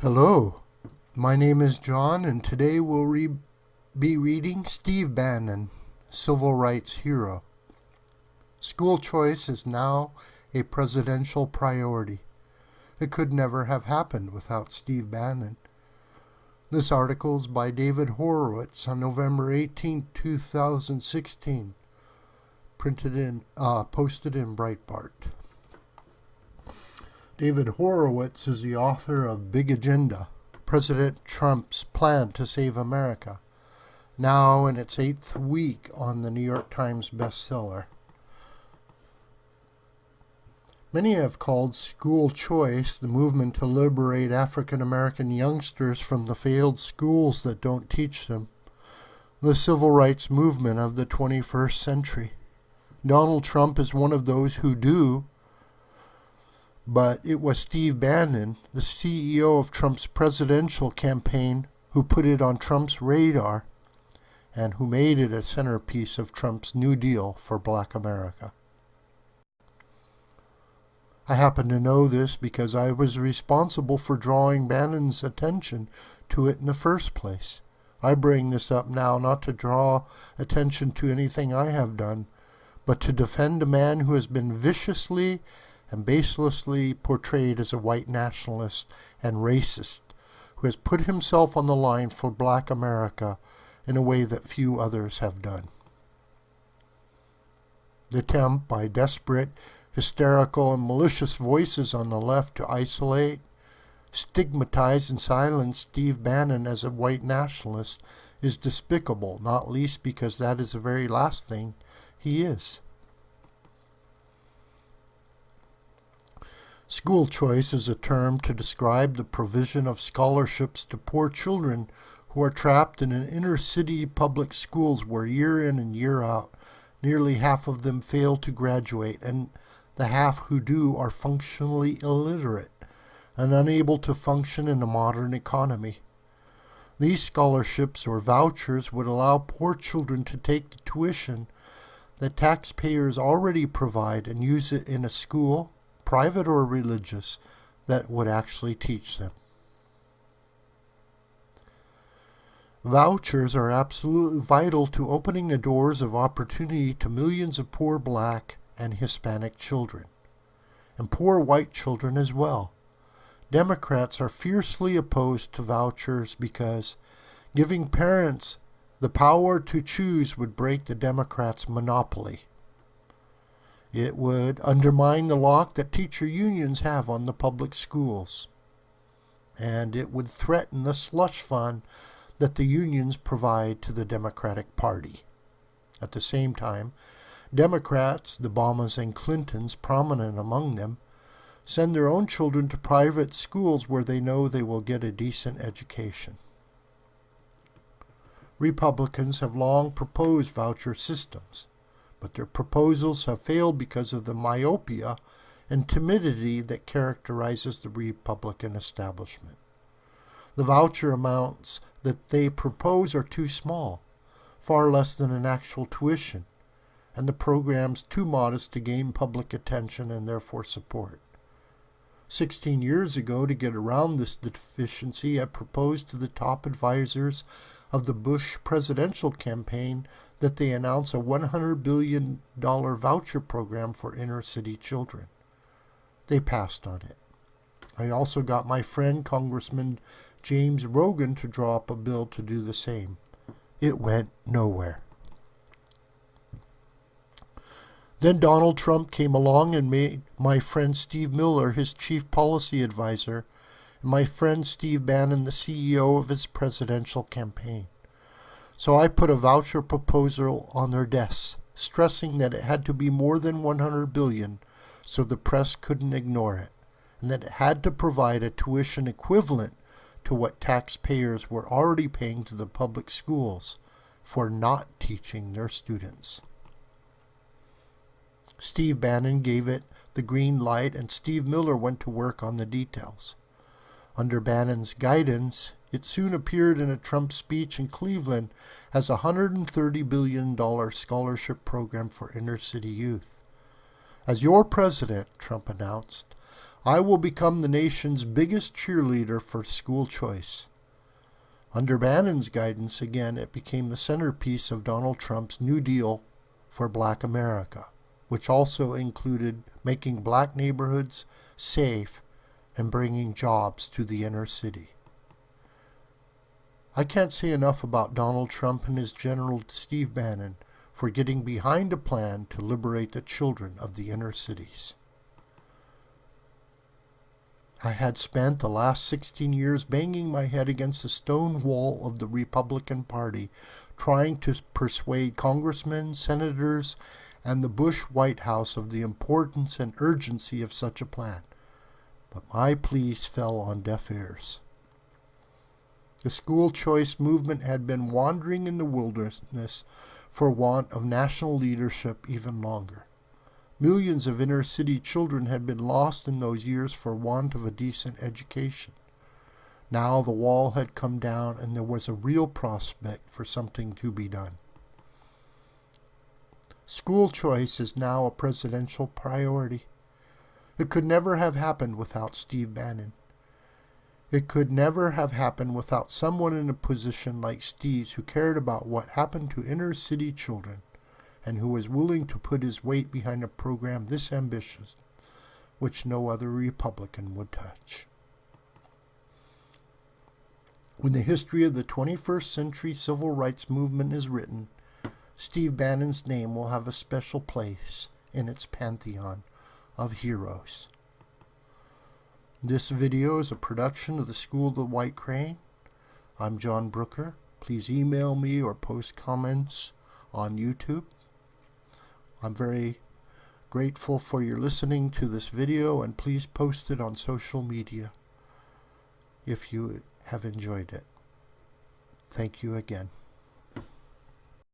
Hello, my name is John, and today we'll be reading Steve Bannon, Civil Rights Hero. School choice is now a presidential priority. It could never have happened without Steve Bannon. This article is by David Horowitz on November 18, 2016, posted in Breitbart. David Horowitz is the author of Big Agenda, President Trump's Plan to Save America, now in its 8th week on the New York Times bestseller. Many have called school choice the movement to liberate African American youngsters from the failed schools that don't teach them, the civil rights movement of the 21st century. Donald Trump is one of those who do, but it was Steve Bannon, the CEO of Trump's presidential campaign, who put it on Trump's radar and who made it a centerpiece of Trump's New Deal for Black America. I happen to know this because I was responsible for drawing Bannon's attention to it in the first place. I bring this up now not to draw attention to anything I have done, but to defend a man who has been viciously and baselessly portrayed as a white nationalist and racist, who has put himself on the line for Black America in a way that few others have done. The attempt by desperate, hysterical, and malicious voices on the left to isolate, stigmatize, and silence Steve Bannon as a white nationalist is despicable, not least because that is the very last thing he is. School choice is a term to describe the provision of scholarships to poor children who are trapped in an inner-city public schools where year in and year out, nearly half of them fail to graduate, and the half who do are functionally illiterate and unable to function in a modern economy. These scholarships or vouchers would allow poor children to take the tuition that taxpayers already provide and use it in a school, private or religious, that would actually teach them. Vouchers are absolutely vital to opening the doors of opportunity to millions of poor Black and Hispanic children, and poor white children as well. Democrats are fiercely opposed to vouchers because giving parents the power to choose would break the Democrats' monopoly. It would undermine the lock that teacher unions have on the public schools, and it would threaten the slush fund that the unions provide to the Democratic Party. At the same time, Democrats, the Obamas and Clintons, prominent among them, send their own children to private schools where they know they will get a decent education. Republicans have long proposed voucher systems, but their proposals have failed because of the myopia and timidity that characterizes the Republican establishment. The voucher amounts that they propose are too small, far less than an actual tuition, and the programs too modest to gain public attention and therefore support. 16 years ago, to get around this deficiency, I proposed to the top advisors of the Bush presidential campaign that they announce a $100 billion voucher program for inner-city children. They passed on it. I also got my friend Congressman James Rogan to draw up a bill to do the same. It went nowhere. Then Donald Trump came along and made my friend Steve Miller his chief policy advisor, and my friend Steve Bannon the CEO of his presidential campaign. So I put a voucher proposal on their desks, stressing that it had to be more than $100 billion so the press couldn't ignore it, and that it had to provide a tuition equivalent to what taxpayers were already paying to the public schools for not teaching their students. Steve Bannon gave it the green light, and Steve Miller went to work on the details. Under Bannon's guidance, it soon appeared in a Trump speech in Cleveland as a $130 billion scholarship program for inner-city youth. As your president, Trump announced, I will become the nation's biggest cheerleader for school choice. Under Bannon's guidance, again, it became the centerpiece of Donald Trump's New Deal for Black America, which also included making black neighborhoods safe and bringing jobs to the inner city. I can't say enough about Donald Trump and his General Steve Bannon for getting behind a plan to liberate the children of the inner cities. I had spent the last 16 years banging my head against the stone wall of the Republican Party, trying to persuade congressmen, senators, and the Bush White House of the importance and urgency of such a plan. But my pleas fell on deaf ears. The school choice movement had been wandering in the wilderness for want of national leadership even longer. Millions of inner-city children had been lost in those years for want of a decent education. Now the wall had come down and there was a real prospect for something to be done. School choice is now a presidential priority. It could never have happened without Steve Bannon. It could never have happened without someone in a position like Steve's who cared about what happened to inner-city children, and who was willing to put his weight behind a program this ambitious, which no other Republican would touch. When the history of the 21st century civil rights movement is written, Steve Bannon's name will have a special place in its pantheon of heroes. This video is a production of the School of the White Crane. I'm John Brooker. Please email me or post comments on YouTube. I'm very grateful for your listening to this video, and please post it on social media if you have enjoyed it. Thank you again.